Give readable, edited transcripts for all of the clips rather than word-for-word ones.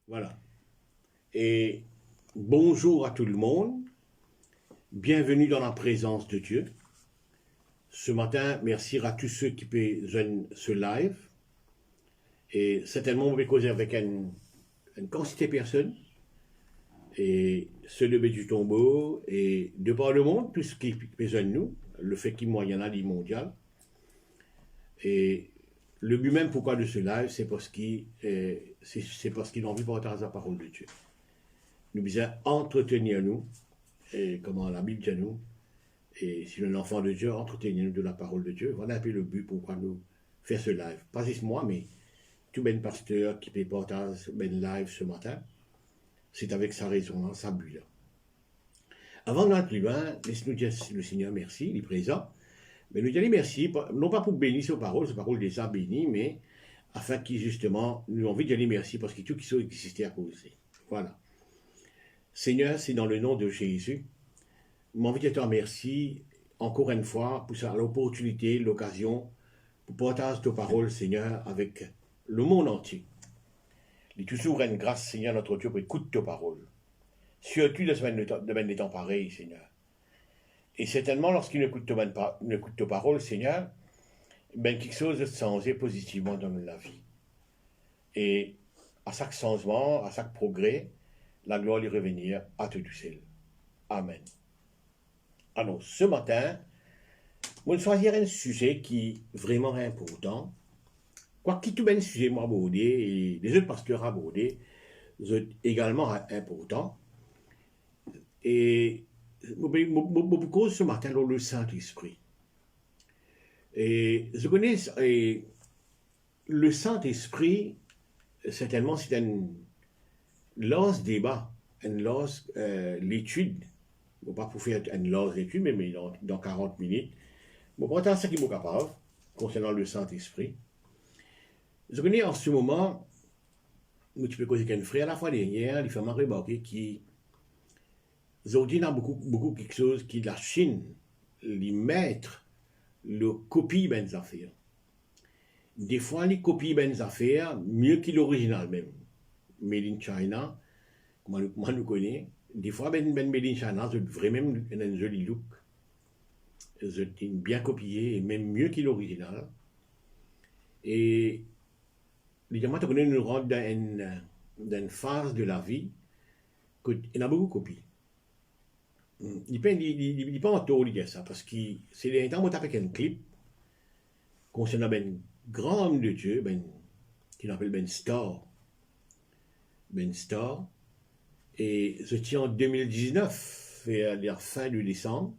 Voilà. Et bonjour à tout le monde. Bienvenue dans la présence de Dieu. Ce matin, merci à tous ceux qui peuvent joindre ce live. Et certainement, on va causer avec une quantité de personnes. Et ceux de du tombeau et de par le monde, tout ce qui peut joindre nous. Le fait qu'il y en a des mondial. Et le but même pourquoi de ce live, c'est parce qu'ils ont envie de partager la parole de Dieu. Nous devons entretenir nous, et comment la Bible dit nous, et si un enfant de Dieu, entretenir nous de la parole de Dieu. Voilà un peu le but pourquoi nous faire ce live. Pas juste moi, mais tout ben pasteur qui peut partager ben live ce matin, c'est avec sa raison, sa but. Avant d'aller plus loin, laisse-nous dire le Seigneur merci, il est présent. Mais nous disons merci, non pas pour bénir ces paroles déjà bénies, mais afin qu'ils justement, nous avons envie de dire merci parce que tout qui sont existé à cause. Voilà. Seigneur, c'est dans le nom de Jésus. J'ai envie de te remercier encore une fois pour l'opportunité, l'occasion pour partager tes paroles, Seigneur, avec le monde entier. Il est toujours une grâce, Seigneur, notre Dieu, pour écouter tes paroles. Surtout de des temps pareils, Seigneur. Et certainement, lorsqu'il écoute tes paroles, Seigneur, ben, quelque chose de changé positivement dans la vie. Et à chaque changement, à chaque progrès, la gloire est revenir à tout seul. Amen. Alors, ce matin, je vais choisir un sujet qui est vraiment important. Quoi qu'il tout un sujet moi abordé, et les autres pasteurs abordés, sont également importants. Et je cause ce matin dans le Saint-Esprit. Et je connais le Saint-Esprit, certainement, c'est un large débat, une large l'étude. Bon, pas pour faire une large étude, mais dans 40 minutes. Bon, pour entendre ce qui est capable concernant le Saint-Esprit. Je connais en ce moment, tu peux causer qu'un frère la fois dernière, il fait m'a remarqué qu'il aujourd'hui, a beaucoup quelque chose qui la Chine, les maîtres, le copie ben affaires. Des fois, les copies ben affaires mieux que l'original même. Made in China, comment nous connaît. Des fois, ben Made in China, c'est vraiment un joli look. C'est bien copié et même mieux que l'original. Et évidemment, tu connais nous rentre dans une phase de la vie qu'il y en a beaucoup copié. Il n'est pas en tort de dire ça, parce que c'est les temps où tu as un clip concernant ben grand homme de Dieu, ben, qu'il appelle Ben Star. Ben Star. Et je tiens en 2019, vers la fin du décembre,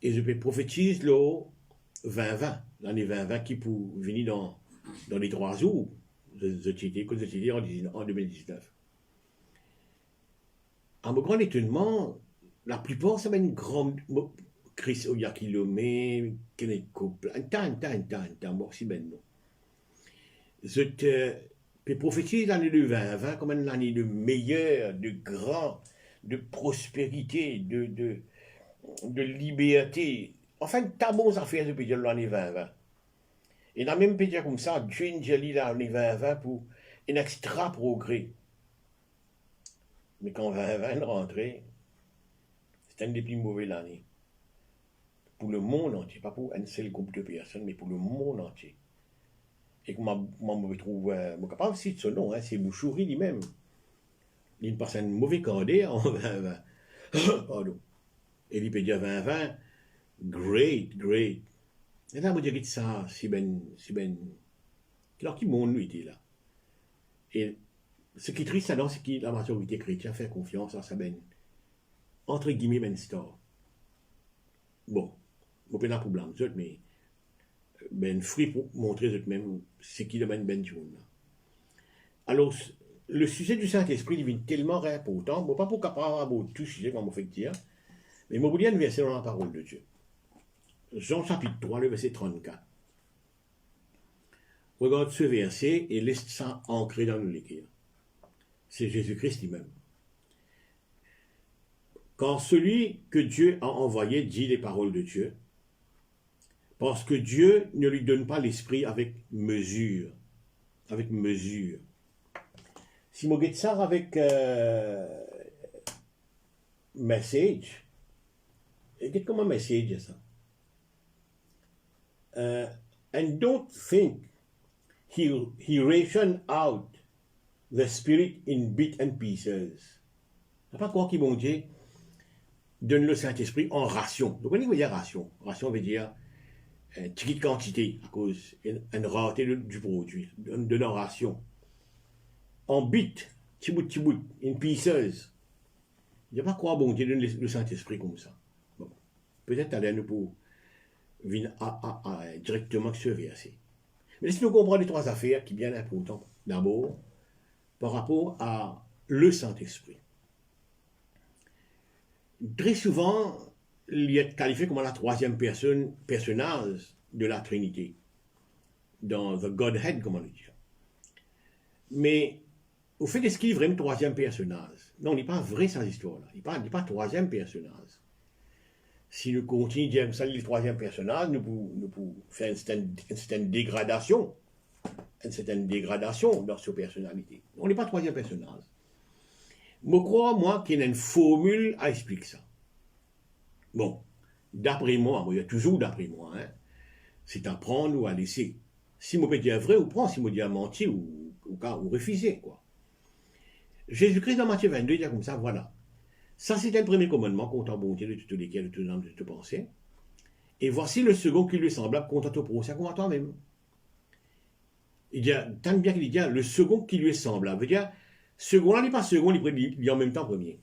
et je peux prophétiser le 2020, l'année 2020 qui peut venir dans les 3 jours. Je t'ai en 2019. À mon grand étonnement, la plupart, ça va une grande. Chris Oyakilome, Kenneth Copeland, un temps, bon, si ben non. Je peux prophétiser l'année de 2020 comme une année de meilleur, de grand, de prospérité, de liberté. Enfin, t'as bon affaires, je peux dire l'année 2020. Et dans même peut dire comme ça, Dieu nous dit l'année 2020 pour un extra progrès. Mais quand 2020 est rentré, c'est une des plus mauvaises années. Pour le monde entier, pas pour un seul groupe de personnes, mais pour le monde entier. Et que moi, je me trouve, capable de ce nom, hein, c'est Bouchouri lui-même. Il passe un mauvais cadet en 2020. Pardon. Et il peut dire 2020, great. Et là, je dirais ça, c'est ben. Alors, qui monde lui était là. Et ce qui est triste, alors, c'est que la majorité chrétienne fait confiance à sa ben, entre guillemets, ben star. Bon, je ne peux pas blâmer, mais ben fruit pour montrer eux-mêmes ce qui est ben Joun. Alors, le sujet du Saint-Esprit devient tellement important, bon, pas pour capable de tout sujet, comme on fait dire, mais je vais vous lire un verset dans la parole de Dieu. Jean chapitre 3, le verset 34. Regarde ce verset et laisse ça ancré dans nos cœurs. C'est Jésus-Christ lui-même. Quand celui que Dieu a envoyé dit les paroles de Dieu, parce que Dieu ne lui donne pas l'esprit avec mesure. Avec mesure. Si je regarde ça avec message, regarde comment message est ça. And don't think he rationed out the spirit in bits and pieces. On ne pas croire qu'il, bon Dieu, donne le Saint-Esprit en ration. Donc, on veut dire ration. Ration veut dire une petite quantité, à cause d'une rareté du produit, de la ration. En bits, petit bout, in pieces. Il n'y a pas croire, bon Dieu, donne le Saint-Esprit comme ça. Bon. Peut-être aller nous pour venir directement ce verset. Mais si nous comprenons les trois affaires qui sont bien importantes, d'abord, par rapport à le Saint-Esprit. Très souvent, il est qualifié comme la troisième personnage de la Trinité, dans The Godhead, comme on le dit. Mais, au fait, est-ce qu'il est vraiment troisième personnage? Non, il n'est pas vrai, cette histoire-là. Il n'est pas troisième personnage. Si nous continuons à dire ça, le troisième personnage, nous pouvons faire une certaine dégradation. Une certaine dégradation dans sa personnalité. On n'est pas troisième personnage. Je crois, moi, qu'il y a une formule à expliquer ça. Bon, d'après moi, il y a toujours d'après moi, hein, c'est à prendre ou à laisser. Si je peux dire vrai, ou prendre, si je dis mentir ou refuser, quoi. Jésus-Christ, dans Matthieu 22, il dit comme ça, voilà. Ça, c'était le premier commandement, compte en bonté de toutes lesquelles, de tout âme, de toute pensée. Et voici le second qui lui est semblable, compte à ton prochain comme à toi-même. Il dit, tant bien qu'il dit, le second qui lui est semblable. Veut dire, second là, il n'est pas second, il est en même temps premier.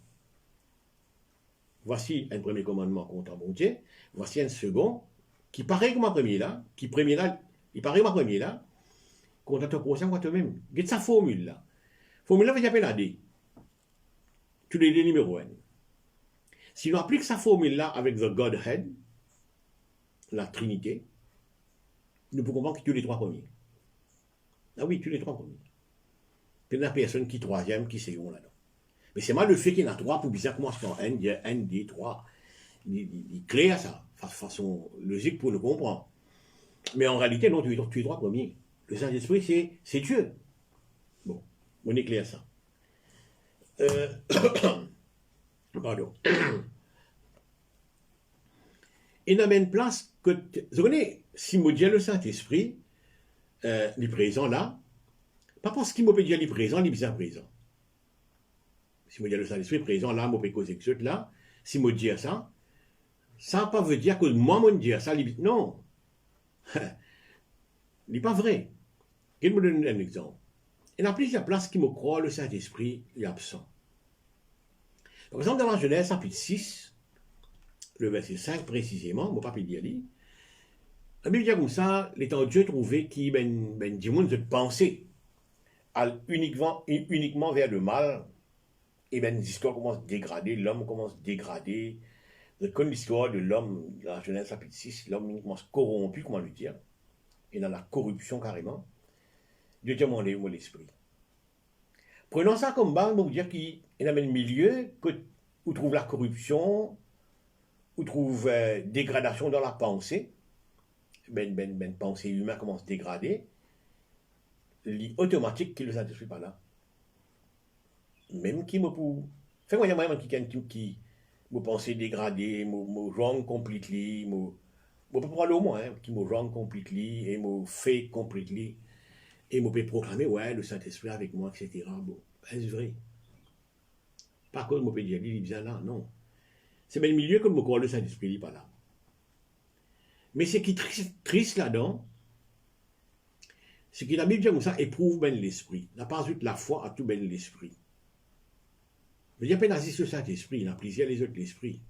Voici un premier commandement compte en bonté. Voici un second qui paraît comme un premier là, il paraît comme un premier là, compte à ton prochain comme à toi-même. Regarde sa formule là. Formule là, veut dire la D. Tous les deux numéros 1. Si on applique sa formule-là avec the Godhead, la Trinité, nous pouvons comprendre que tous les trois premiers. Ah oui, tous les trois premiers. Il y a personne qui troisième, qui second là-dedans. Mais c'est mal le fait qu'il y en a trois pour bizarre commence par N, il y a N, D, 3. Il est clair ça, de façon logique pour le comprendre. Mais en réalité, non, tous les trois premiers. Le Saint-Esprit, c'est Dieu. Bon, on est clair ça. Pardon. Il n'a même place que. Vous connaissez, si je dis le Saint-Esprit, il est présent là, pas parce qu'il peut dire il est présent, il est bien présent. Si je dis le Saint-Esprit présent là, je peux causer que là, si je dis ça, ça ne pas veut dire que moi, je dis ça, non. Il n'est pas vrai. Je me donne un exemple. Il y a plusieurs places qui me croient le Saint-Esprit est absent. Par exemple, dans la Genèse, chapitre 6, le verset 5 précisément, mon papier dit, la Bible dit comme ça, l'étant Dieu trouvé qui du monde de penser uniquement vers le mal, et l'histoire commence à dégrader, l'homme commence à dégrader. Vous connaissez l'histoire de l'homme, dans la Genèse chapitre 6, l'homme commence corrompu, comment le dire, et dans la corruption carrément. Dieu dit, mon l'esprit. Prenons ça comme base pour dire qu'il y a un milieu où trouve la corruption, où trouve dégradation dans la pensée, pensée humaine commence à dégrader, automatique qu'il ne s'intéresse pas là. Même qui me pour. Fait moi, il y a même qui me pensée dégradée, me wrong completely, me peut parler au moins, qui me wrong completely, et me fake completely, et me peut proclamer, ouais, le Saint-Esprit avec moi, etc. Bon, est-ce vrai? Par contre, je peux dire, il est bien là, non. C'est bien le milieu que je me crois, le Saint-Esprit n'est pas là. Mais ce qui est triste là-dedans, c'est que la Bible dit comme ça, éprouve bien l'esprit. N'a pas eu la foi à tout bien l'esprit. Mais il n'y a pas d'assist sur le Saint-Esprit, il y a plusieurs les autres l'esprit.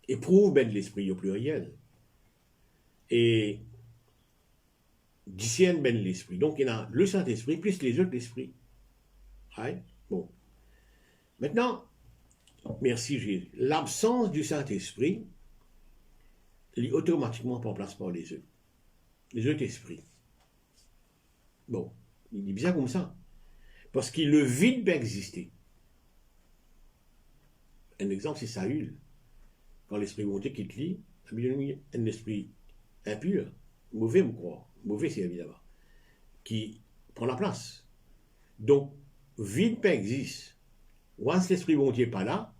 Éprouve bien l'esprit au pluriel. Et discerne bien l'esprit. Donc il y a le Saint-Esprit plus les autres l'esprit. Ouais? Bon. Maintenant, merci Jésus. L'absence du Saint-Esprit est automatiquement pas en place par les autres esprits. Bon, il dit bien comme ça. Parce que le vide peut exister. Un exemple, c'est Saül. Quand l'esprit monté quitte lui, un esprit impur, mauvais, me croire. Mauvais, c'est évidemment. Qui prend la place. Donc, vide pas existe. Once l'Esprit bon Dieu n'est pas là,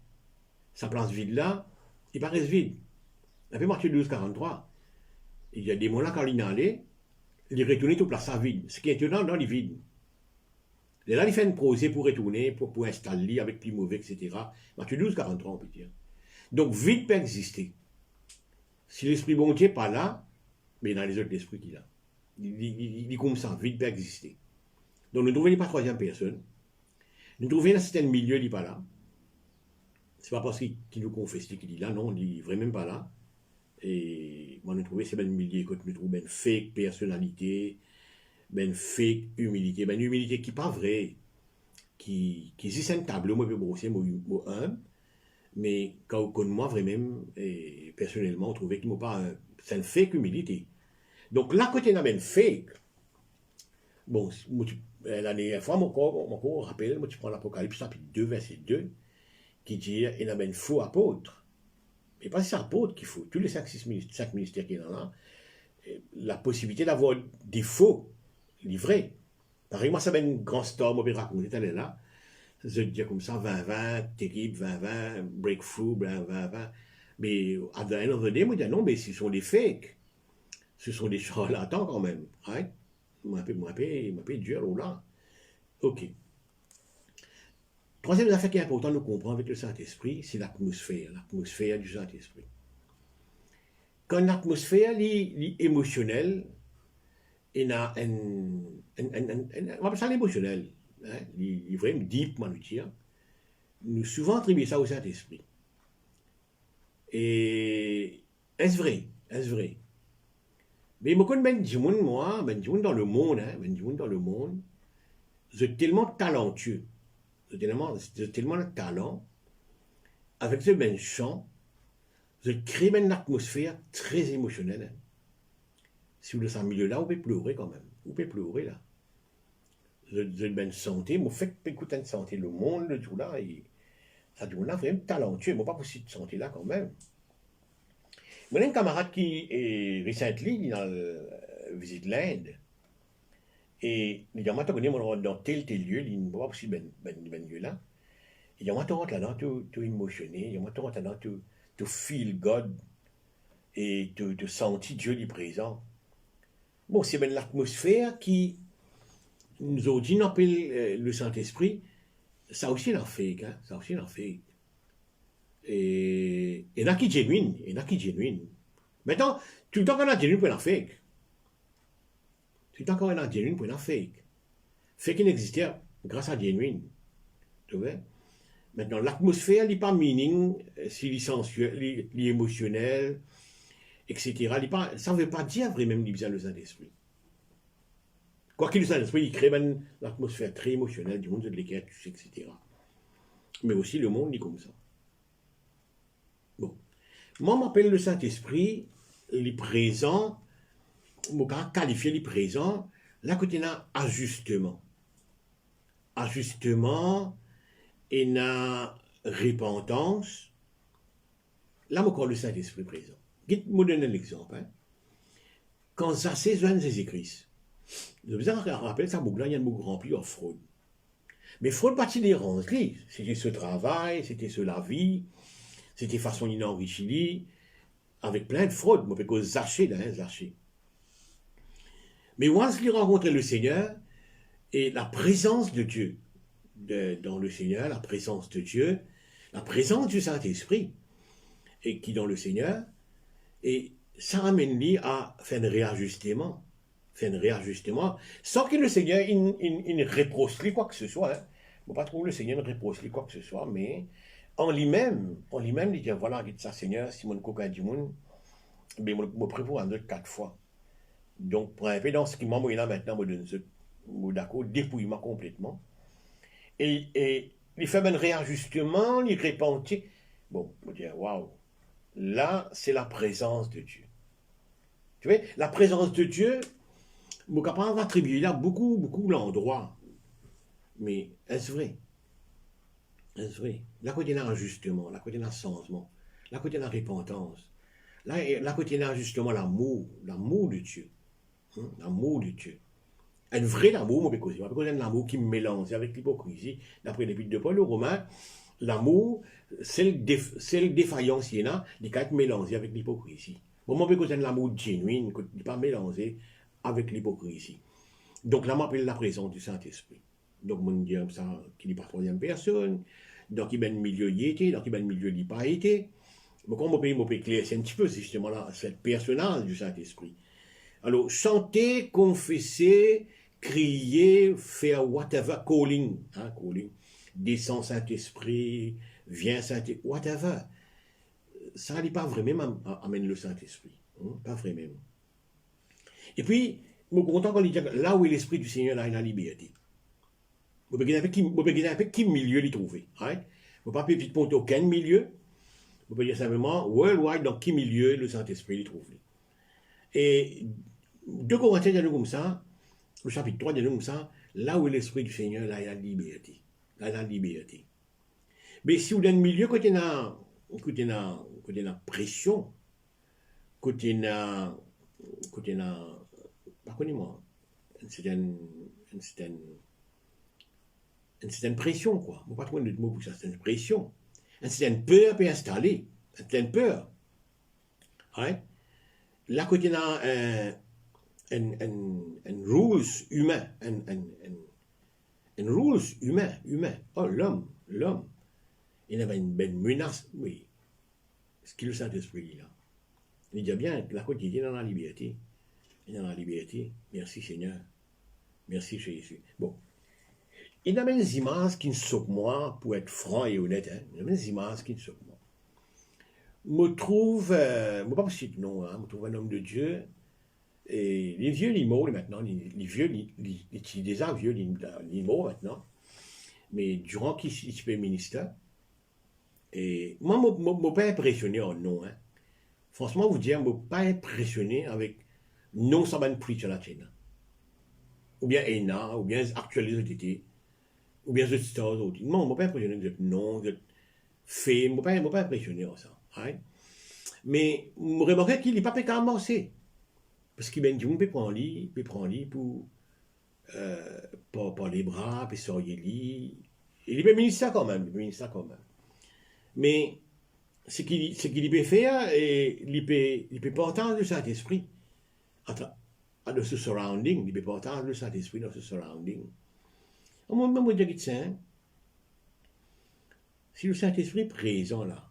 sa place vide là, il paraît vide. Après Matthieu 12, 43, il y a des mots là quand il est allé, il retourne tout place à vide. Ce qui est étonnant dans les vides. Et là, il fait une prosée pour retourner, pour installer avec plus mauvais, etc. Matthieu 12, 43, on peut dire. Donc, vide peut exister. Si l'Esprit bon Dieu n'est pas là, mais dans les autres esprits qu'il a. Il est comme ça, vide peut exister. Donc, nous ne trouvons pas troisième personne. Nous trouvons dans certains milieux, il n'est pas là. Ce n'est pas parce qu'il nous confesse qu'il est là, non, il n'est vraiment pas là. Et moi, nous trouvons ces milieux, quand nous trouvons une fake personnalité, une fake humilité, une humilité qui n'est pas vraie, qui existe un tableau, moi, je peux brosser, moi, un, mais quand moi, vraiment, et personnellement, on trouvait qu'il n'y a pas c'est une fake humilité. Donc là, côté d'un ben fake, bon, l'année fois, mon corps rappelle, moi, tu prends l'Apocalypse, chapitre 2, verset 2, qui dit, il y a un faux apôtre. Mais pas c'est apôtre qu'il faut. Tous les cinq ministères qu'il y en a, la possibilité d'avoir des faux livrés. Par exemple, moi, ça va une grande storm, on peut raconter, elle est là. Je veux dire comme ça, 20-20, terrible, 20-20, breakthrough, 20-20. Mais à the end of the day, moi, je dis non, mais ce sont des fakes. Ce sont des charlatans quand même. Right? Moi, peu dur, oh là. Ok. Troisième affaire qui est important de comprendre avec le Saint-Esprit, c'est l'atmosphère du Saint-Esprit. Quand l'atmosphère est émotionnelle, il y a on va appeler ça l'émotionnel, hein, il est vraiment deep, moi, nous souvent attribuons ça au Saint-Esprit. Et est-ce vrai? Est-ce vrai? Mais beaucoup de gens dans le monde, c'est tellement talentueux, c'est tellement de talent, avec ce ben chant, je crée une atmosphère très émotionnelle. Hein. Si vous êtes dans ce milieu-là, vous pouvez pleurer quand même. Vous pouvez pleurer là. Vous êtes bien santé, vous faites écouter une santé, le monde, le tout là, et ça dit, on a vraiment talentueux, mais pas possible de santé là quand même. Moi, j'ai un camarade qui est récemment visite l'Inde, et il dit, moi, tu connais, dans tel lieu, il n'est pas possible ben lieu là. Il dit, moi, tu rentres là-dedans, tu es émotionné, il dit, moi, tu rentres là-dedans, tu feel God, et tu sentis Dieu est présent. Bon, c'est bien l'atmosphère qui nous a dit, appelle le Saint-Esprit, ça aussi l'en fake, hein, ça aussi l'en fake. Et il y en a qui genuine, il y en a qui genuine. Maintenant, tout le temps qu'on a genuine pour l'en fake. Tout le temps qu'on a genuine pour l'en fake. Fake n'existait grâce à genuine. Tu vois? Maintenant, l'atmosphère n'est pas meaning, c'est sensuel, l'émotionnel, etc. Ça ne veut pas dire vraiment qu'il le Saint-Esprit. Quoi qu'il le Saint-Esprit, il crée une atmosphère très émotionnelle du monde de l'équerre, etc. Mais aussi le monde est comme ça. Bon. Moi, je m'appelle le Saint-Esprit, il est présent, je vais qualifier les présents, là, côté là, ajustement. Ajustement, et la repentance. Là, je crois le Saint-Esprit présent. Je vais vous donner un exemple. Hein. Quand ça c'est Jésus-Christ, je vous rappelle ça, il y a un mot rempli en fraude. Mais fraude, pas de dérange. C'était ce travail, c'était ce la vie, c'était façon d'enrichir, avec plein de fraudes. Moi, je peux zacher, là, zacher. Mais once qu'il rencontrait le Seigneur, et la présence de Dieu, dans le Seigneur, la présence de Dieu, la présence du Saint-Esprit, et qui dans le Seigneur, et ça amène lui à faire un réajustement, sans que le Seigneur il ne reproche lui quoi que ce soit. Hein. Je ne pas trouver le Seigneur ne reproche lui quoi que ce soit, mais en lui-même, il dit voilà, il dit ça, Seigneur, si mon coquin du monde, mais je prévois un autre 4 fois. Donc, pour un peu dans ce qui m'a envoyé là maintenant, je donne ce d'accord, dépouillement complètement. Et il fait un réajustement, il repentit. Bon, je me dis, waouh, là, c'est la présence de Dieu. Tu vois, la présence de Dieu, je suis capable d'attribuer là beaucoup l'endroit. Mais est-ce vrai? Est-ce vrai? Là, côté il y a un ajustement, là, côté il y a un changement, là, côté il y a la repentance, là, côté il y a justement l'amour de Dieu. L'amour de Dieu. Un vrai amour, moi, je peux causer un amour qui me mélange avec l'hypocrisie. D'après l'épître de Paul aux Romains, l'amour, c'est le défaillance, il y en a, il peut être mélangé avec l'hypocrisie. Bon, moi, je peux causer un amour genuine, qui n'est pas mélangé avec l'hypocrisie. Donc là, on appelle la présence du Saint-Esprit. Donc, on dit ça, qu'il n'est pas troisième personne, donc il y a un milieu y était, donc il y a un milieu n'y pas été. Donc, on peut éclaircir un petit peu, c'est justement là, cette personnage du Saint-Esprit. Alors, chanter, confesser, crier, faire whatever, calling, hein, calling, descend Saint-Esprit, viens Saint-Esprit, whatever. Ça n'est pas vraiment amène le Saint-Esprit, hein, pas vraiment. Et puis, je suis content qu'on dit là où est l'Esprit du Seigneur, là, il y a la liberté. Je peux regarder avec qui milieu il trouver. Right? Je ne peux pas pointer aucun milieu. Je peux dire simplement, worldwide, dans qui milieu le Saint-Esprit il trouve. Et 2 Corinthiens dit comme ça, le chapitre 3 dit comme ça, là où est l'Esprit du Seigneur, là il y a la liberté. Là il y a la liberté. Mais si vous êtes dans le milieu, côté la pression, côté la pas connais-moi, une certaine pression, quoi. Je ne pas trouver d'autre mot pour ça, c'est une pression. Une certaine peur peut installer. Une certaine peur. Ouais. Là, côté là, un rules humain. Un rules humain. Oh, l'homme. Il avait une belle menace. Oui. Ce qui est le Saint-Esprit, là. Il dit bien, la côté, il est dans la liberté. Il est dans la liberté. Merci, Seigneur. Merci, Jésus. Bon. Il y a des images qui ne sont que moi, pour être franc et honnête, hein. Il y a des images qui ne sont que moi. Je trouve, pas possible, non, hein, je trouve un homme de Dieu, et les vieux, les mots, maintenant, les vieux, les déjà vieux, les mots, maintenant, mais durant qu'il fait ministère, et moi, je ne suis pas impressionné en nom, hein. Franchement, vous dire, je ne suis pas impressionné avec non ça va une preacher la chaîne. Ou bien ENA, ou bien actualisé d'été, ou bien The Stars, ou non, je ne suis pas impressionné de non, de fait, je ne suis pas impressionné en ça. Right? Mais je remarque qu'il n'est pas prêt à avancer. Parce qu'il peut prendre lit, pour par les bras, puis sortir lit. Il est ministre quand même, Mais ce qu'il peut faire, et il peut porter le Saint-Esprit de ce surrounding, il peut porter le Saint-Esprit dans ce surrounding. Moi, je dis que si le Saint-Esprit est présent là,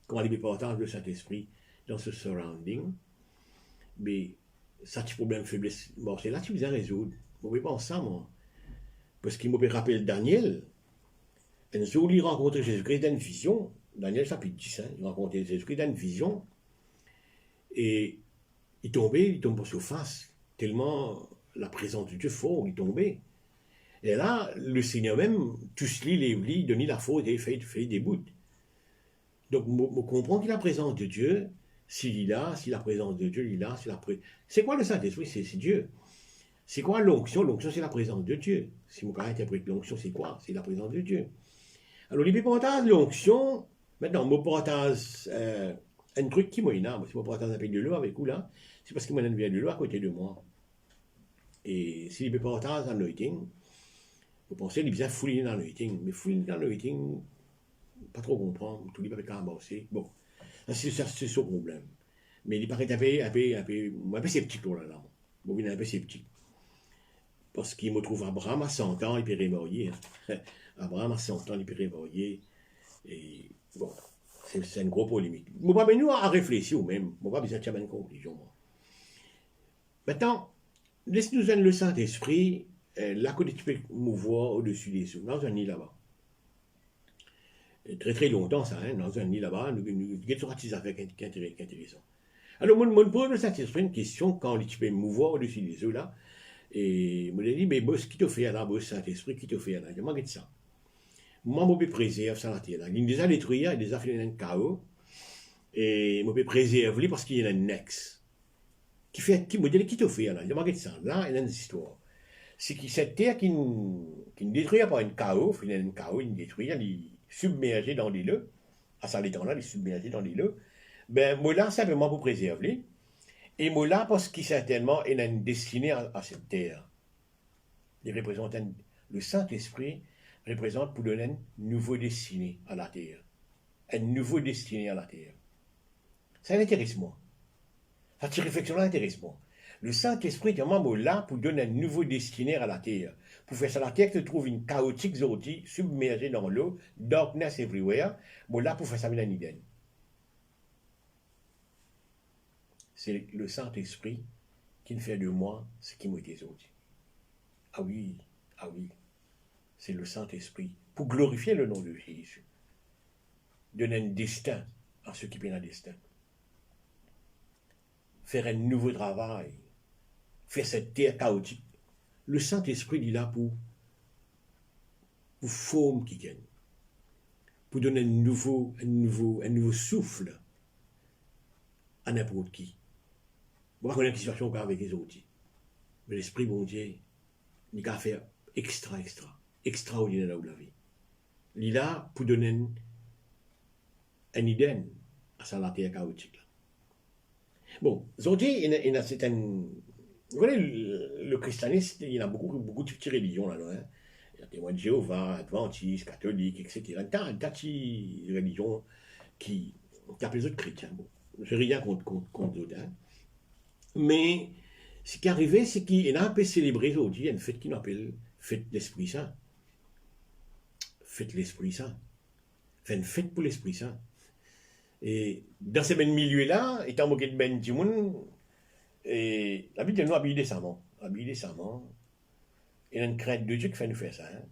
comment il peut porter le Saint-Esprit dans ce surrounding, mais ça, tu problème faiblesse, bon, c'est là que tu viens résoudre. Je ne pense ça, moi. Parce qu'il me rappelle Daniel. Un jour, il rencontre Jésus-Christ dans une vision. Daniel chapitre 10, hein, il rencontre Jésus-Christ dans une vision. Et il tombe sur surface. Tellement la présence de Dieu fort, il tombait. Et là, le Seigneur même, tous les donne la faute et fait des bouts. Donc, on comprend qu'il y a la présence de Dieu. S'il est là, si la présence de Dieu est là, c'est quoi le Saint-Esprit? C'est Dieu. C'est quoi l'onction? L'onction, c'est la présence de Dieu. Si mon père interprète l'onction, c'est quoi? C'est la présence de Dieu. Alors, il partage l'onction. Maintenant, je partage un truc qui m'énerve. Si je partage un peu de l'eau avec vous là, c'est parce qu'il m'en vient de l'eau à côté de moi. Et si il partage un anointing, vous pensez qu'il vient fouiller dans l'anointing. Mais fouiller dans l'anointing, pas trop comprendre. Tout le monde peut embrasser. Bon. C'est son problème. Mais il paraît un peu sceptique là. Bon, il est un peu sceptique. Parce qu'il me trouve Abraham à 100 ans, il peut réveiller. Abraham à 100 ans, il peut réveiller. Et bon, c'est une grosse polémique. Je ne vais pas nous à réfléchir ou même. Je ne vais pas besoin de faire une conclusion. Moi. Maintenant, laisse-nous donner le Saint-Esprit, là que tu peux mouvoir au-dessus des eaux, dans un nid là-bas. Très très longtemps, ça, hein, dans un nid là-bas, nous avons des affaires qui intéressant. Alors, moi, je pose le Saint-Esprit une question quand tu peux mouvoir au-dessus des eaux là. Et je me dis, mais ce qui te fait là, le Saint-Esprit, qui te fait là, je m'en ça. Moi, je peux préserver ça la terre là. Il déjà détruit, il déjà fait un chaos. Et je peux préserver parce qu'il y a un nex. Qui me dit, qui te fait là, je m'en ça. Là, il y a une histoire. C'est que cette terre qui ne détruit pas un chaos, il y a un chaos, il détruit, il est submergé dans les lieux. À ça, les temps là, il est submergé dans les lieux. Ben, moi là, simplement pour préserver. Et moi là, parce qu'il certainement il a une destinée à cette terre. Il représente le Saint-Esprit représente pour donner une nouvelle destinée à la terre. Une nouvelle destinée à la terre. Ça m'intéresse moi. Cette réflexion-là intéresse moi. Le Saint-Esprit est vraiment là pour donner une nouvelle destinée à la terre. Pour faire ça, la terre se trouve une chaotique aujourd'hui, submergée dans l'eau, darkness everywhere. Bon, là, pour faire ça, il y a une idée. C'est le Saint-Esprit qui me fait de moi ce qui m'a été aujourd'hui. Ah oui, ah oui. C'est le Saint-Esprit. Pour glorifier le nom de Jésus. Donner un destin à ceux qui prennent un destin. Faire un nouveau travail. Faire cette terre chaotique. Le Saint-Esprit est là pour former qui gagne. Pour donner un nouveau souffle à n'importe qui. On va connaître une situation avec les autres. Mais l'Esprit, bon Dieu, il a fait extraordinaire là où la vie. Il est là pour donner un idée à sa la terre chaotique. Là. Bon, aujourd'hui, il y a certaines. Vous voyez, le christianisme, il y a beaucoup de petites religions là-dedans. Hein. Il y a témoins de Jéhovah, adventistes, catholiques, etc. Il y a un tas de religions qui appellent les autres chrétiens. Bon, je n'ai rien contre d'autres. Hein. Mais ce qui est arrivé, c'est qu'il y a un peu célébré aujourd'hui, il y a une fête qui appelle fête l'Esprit Saint. Fête l'Esprit Saint. Fait une fête pour l'Esprit Saint. Et dans ces mêmes milieux-là, étant moqué de ben du monde, et la Bible nous habille décemment. Il y a une crainte de Dieu qui fait nous faire ça. Hein.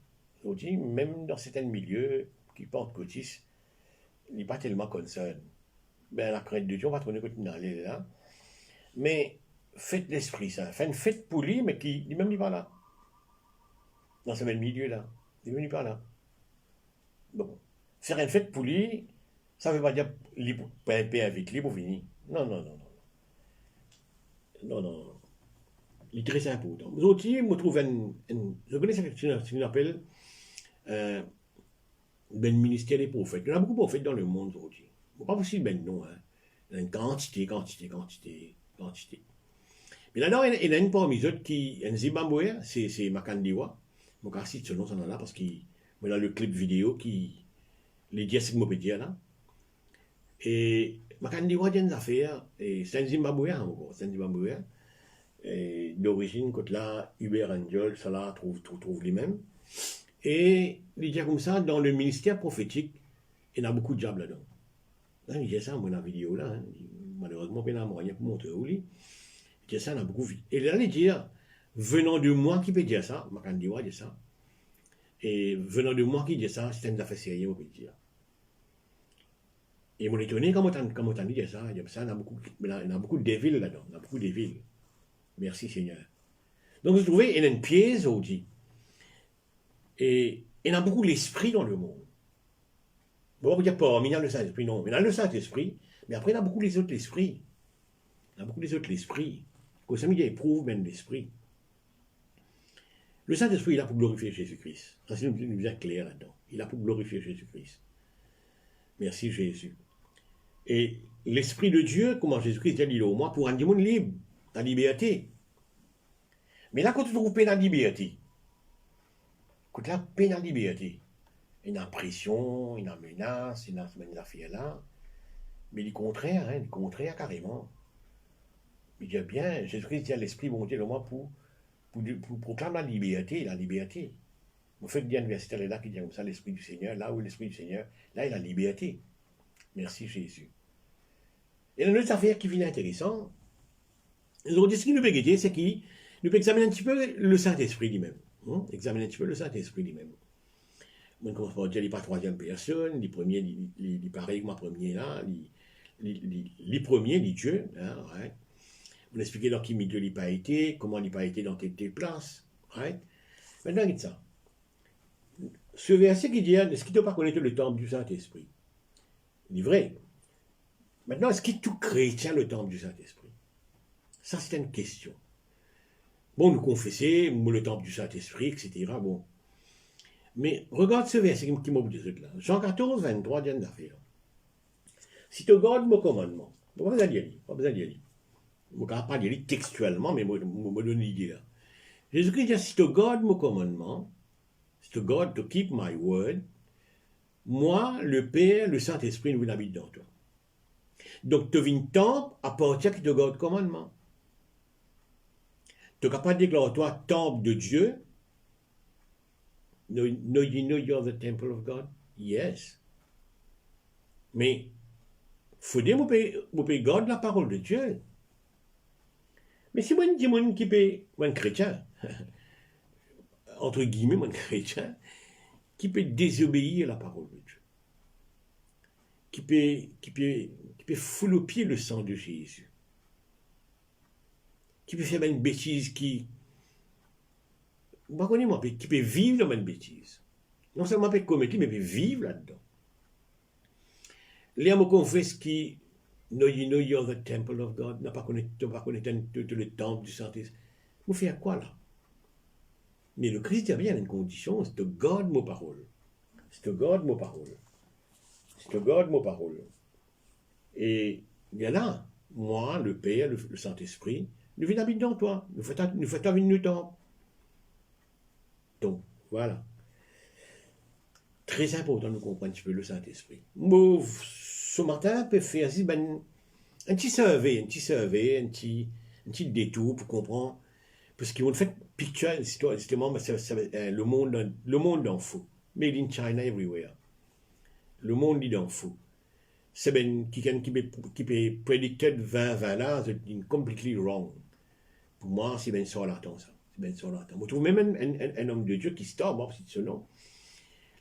Aujourd'hui, même dans certains milieux qui portent cotis, il n'est pas tellement concerne. Ben, la crainte de Dieu, on va trouver dans aller là. Mais faites l'Esprit Saint. Fait une fête pour lui, mais qui lui-même n'est pas là. Dans ce même milieu-là. Lui-même n'est pas là. Bon. Faire une fête pour lui, ça ne veut pas dire pas être paix avec lui pour finir. Non. Il est très important. Nous autres, je trouve je connais ce qu'on appelle le ministère des prophètes. Il y en a beaucoup de prophètes dans le monde aujourd'hui. Pas possible, ben non. Hein. Il y a une quantité. Mais là-dedans, il y en a une parmi les autres qui est un Zimbabwe, c'est Makandiwa. Je ne sais pas si ce nom s'en a là parce qu'il y a le clip vidéo qui les dit ce que je peux dire là. Et Makandiwa a une affaire, c'est un Zimbabwe encore, c'est un Zimbabwe. D'origine, quand là, Hubert Angel, ça là, trouve lui-même. Et il dit comme ça, dans le ministère prophétique, il y a beaucoup de diables là-dedans. Là, il dit ça, moi, dans la vidéo là, hein. Malheureusement, il n'y a rien pour montrer où il dit ça, il y a beaucoup de vie. Et là, il dit, venant de moi qui peut dire ça, Makandiwa dit ça, et venant de moi qui dit ça, c'est une affaire sérieuse, on peut dire. Et mon étonné, quand on dit ça, il y a beaucoup de déviles là-dedans, il y a beaucoup de déviles. Merci Seigneur. Donc vous trouvez, il y a une pièce aujourd'hui. Et il y a beaucoup l'esprit dans le monde. Bon, on va dire pas, mais il y a le Saint-Esprit, non. Il y a le Saint-Esprit, mais après il y a beaucoup les autres esprits. Comme ça, il éprouve même l'esprit. Le Saint-Esprit, il a pour glorifier Jésus-Christ. Ça, c'est une bien clair là-dedans. Il a pour glorifier Jésus-Christ. Merci Jésus. Et l'Esprit de Dieu, comment Jésus-Christ dit au moins, pour rendre le monde libre, la liberté. Mais là, quand tu trouves la liberté, quand la paix dans la liberté, il y a une pression, il y a une menace, il y a une affaire là, mais du contraire, carrément. Il dit bien, Jésus-Christ dit à l'Esprit, bon Dieu, le moins pour proclamer la liberté. Vous faites bien universitaire là qui dit comme ça, l'Esprit du Seigneur, là où l'Esprit du Seigneur, là il y a la liberté. Merci Jésus. Et il y a une autre affaire qui vient intéressante. Aujourd'hui, ce qui nous peut guetter, c'est qu'il nous peut examiner un petit peu le Saint-Esprit lui-même. Examiner un petit peu le Saint-Esprit lui-même. On commence par dire, il n'est pas troisième personne, les premiers, il pareil que moi premier là, les premiers, les dieux, hein, right? On expliquait dans qui milieu il n'a pas été, comment il n'a pas été dans telle place, right? Maintenant, regarde ça. Ce verset qui dit, est-ce qu'il ne doit pas connaître le temple du Saint-Esprit? Il est vrai. Maintenant, est-ce qu'il tout chrétien le temple du Saint-Esprit? Ça, c'est une question. Bon, nous confesser, le temple du Saint-Esprit, etc. Bon. Mais regarde ce verset qui m'a dit là. Jean 14, 23, dit une affaire. Si tu gardes mon commandement, pas besoin d'y aller. Je ne vais pas dire textuellement, mais je vais donner l'idée là. Jésus-Christ dit, si tu gardes mon commandement, si tu gardes, to keep my word, moi, le Père, le Saint-Esprit, nous habite dans toi. Donc, tu viens temple à partir que tu gardes le commandement. Tu n'es capable de déclarer toi temple de Dieu. No, you know you're the temple of God? Yes. Mais, il faut dire, vous pouvez garder la parole de Dieu. Mais si moi, je dis, moi, qui peut, moi, un chrétien, entre guillemets, moi, un chrétien, qui peut désobéir à la parole de Dieu, qui peut fouler au pied le sang de Jésus, qui peut faire une bêtise qui peut vivre dans une bêtise. Non seulement peut commettre, mais peut vivre là-dedans. Les hommes confessent qui no, you know you're the temple of God, n'a pas connaître le temple du Saint-Esprit. Vous faites quoi là? Mais le Christ a bien une condition, c'est de garder mes paroles. C'est de garder mes paroles. C'est de garder mes paroles. Et bien là, moi, le Père, le Saint-Esprit, nous venons habiter dans toi. Nous faisons venir du temple. Donc, voilà. Très important de comprendre un petit peu le Saint-Esprit. Ce matin, on peut faire un petit survey, un petit détour pour comprendre. Parce qu'ils vont faire picture, justement, le monde en fou. Made in China everywhere. Le monde est en fou. C'est ben qui peut prédicter 20 là, c'est completely wrong. Pour moi, c'est ben charlatan ça. C'est ben charlatan. Vous trouvez même un homme de Dieu qui se tombe, c'est ce nom.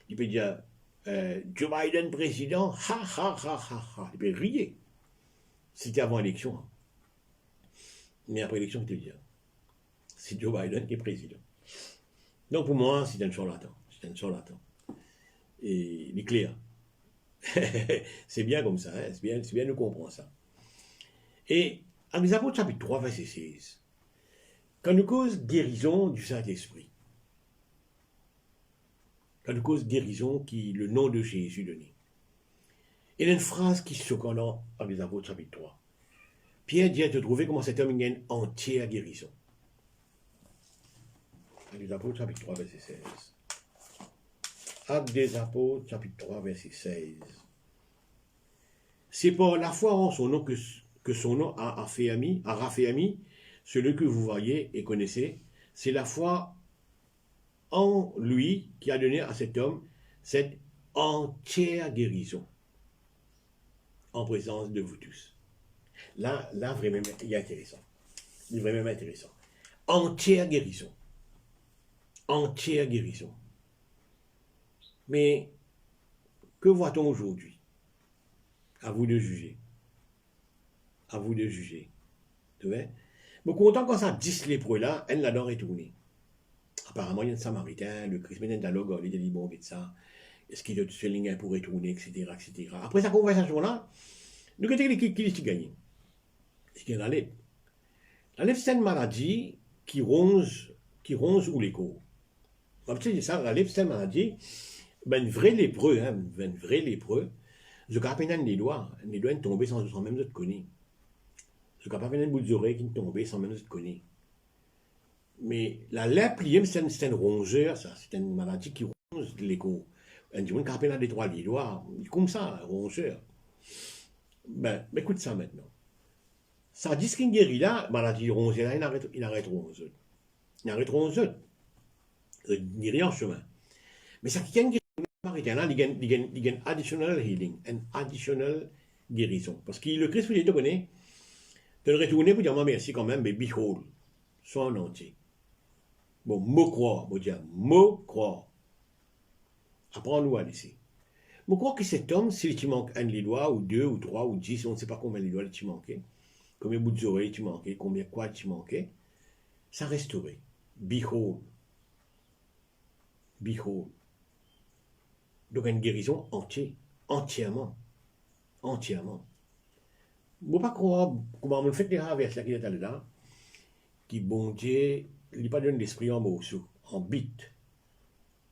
Il peut dire Joe Biden président, ha ha ha ha ha. Il peut rire. C'était avant l'élection. Hein. Mais après l'élection, il te dit c'est Joe Biden qui est président. Donc pour moi, c'est un charlatan. C'est un charlatan. Et il est clair. C'est bien comme ça, hein? C'est bien de comprendre ça. Et en les apôtres chapitre 3, verset 16, quand nous cause guérison du Saint-Esprit, quand nous cause guérison qui le nom de Jésus donné, il y a une phrase qui se connaît en les apôtres chapitre 3. Pierre dit à te trouver comment cet homme a une entière guérison. Actes des apôtres chapitre 3, verset 16. Actes des apôtres chapitre 3, verset 16. C'est par la foi en son nom que son nom a raffermi celui que vous voyez et connaissez. C'est la foi en lui qui a donné à cet homme cette entière guérison en présence de vous tous. Là vraiment, il est intéressant. Il est vraiment intéressant. Entière guérison. Entière guérison. Mais que voit-on aujourd'hui? À vous de juger. À vous de juger. Tu vois? Mais content quand ça 10 lépreux là, elle l'a donc retourné. Apparemment, il y a un samaritain, le Christ, il y a un dialogue, il a dit bon, ça. Est-ce qu'il y a ce lien pour retourner, etc., etc. Après cette conversation-là, nous avons qui gagne. C'est qu'il y a la lèpre. La lèpre, c'est une maladie qui ronge ou les corps. C'est ça, la lèpre, c'est une maladie. Ben, un vrai lépreux, je peux peine les doigts tombent sans même te connaître. Je peux peine un bout d'oreille qui tombent sans même te connaître. Mais la lèpre, c'est une rongeur, ça. C'est une maladie qui ronge les corps. Un jour, quand on a des trois doigts, comme ça, rongeur. Ben, écoute ça maintenant. Ça dit qu'il guérit là, maladie rongeur, il arrête rongeur. Il arrête rongeur. Il guérit en chemin. Mais ça qui guérit il y a un additional healing, un additional guérison. Parce que le Christ, vous dites, de le retourner pour dire, merci quand même, mais behold, soit en entier. Bon, mot croire, vous dire, mot croire. Apprends-nous à laisser. Je crois que cet homme, s'il te manque un des doigts, ou 2, ou 3, ou 10, on ne sait pas combien de doigts tu manquais, combien de bouts d'oreilles tu manquais, combien de quoi tu manquais, ça resterait. Behold. Behold. Donc une guérison entièrement. Je ne pas croire, comment on fait les raves là qui est là, qui bon Dieu, il n'est pas donné l'esprit en morceaux, en bits,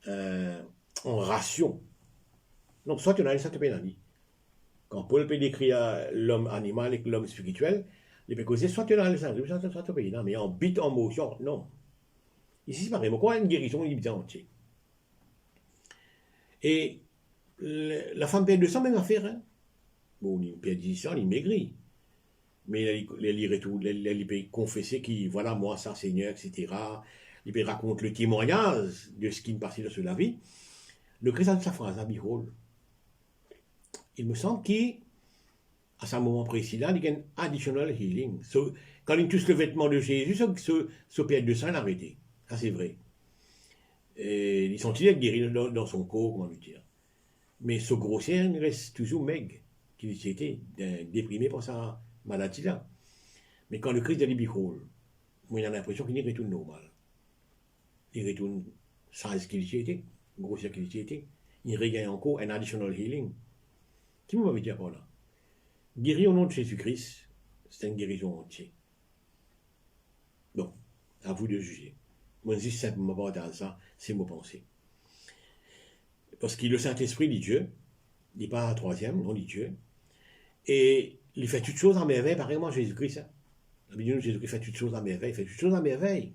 en ration. Donc soit tu as ça te pénalise. Quand Paul peut décrire l'homme animal et l'homme spirituel, Il peut causer soit dans le Saint-Esprit, soit au pays, non, mais en bite, en motion, non. Ici, c'est pareil, mais quoi, une guérison limitée entière. Et la femme perd 200, même affaire, hein. Bon, il perd 10 ans, il maigrit. Mais il peut confesser qu'il, voilà, moi, ça, Seigneur, etc. Il peut raconter le témoignage de ce qui me passait dans la vie. Le Christ de sa phrase, à Behold, il me semble qu'à ce moment précis là, il y a un additional healing. Quand il touche le vêtement de Jésus, ce perd de sang, il a arrêté. Ça, c'est vrai. Et ils sont être guéris dans son corps, comment lui dire. Mais ce grossier reste toujours maigre, qu'il était déprimé par sa maladie-là. Mais quand le Christ de l'Ibicole, moi, il a l'impression qu'il retourne normal. Il retourne sans ce qu'il était, grossier qu'il était. Il regagne encore un additional healing. Qui m'avait dit par là? Guérir au nom de Jésus-Christ, c'est une guérison entière. Bon, à vous de juger. Moi, je dis simplement pas dans ça, c'est mon pensée. Parce que le Saint-Esprit dit Dieu, il n'est pas un troisième, on dit Dieu. Et il fait toutes choses en merveille, pareillement Jésus-Christ. Hein. La Bible dit Jésus-Christ fait toutes choses en merveille, il fait toutes choses en merveille.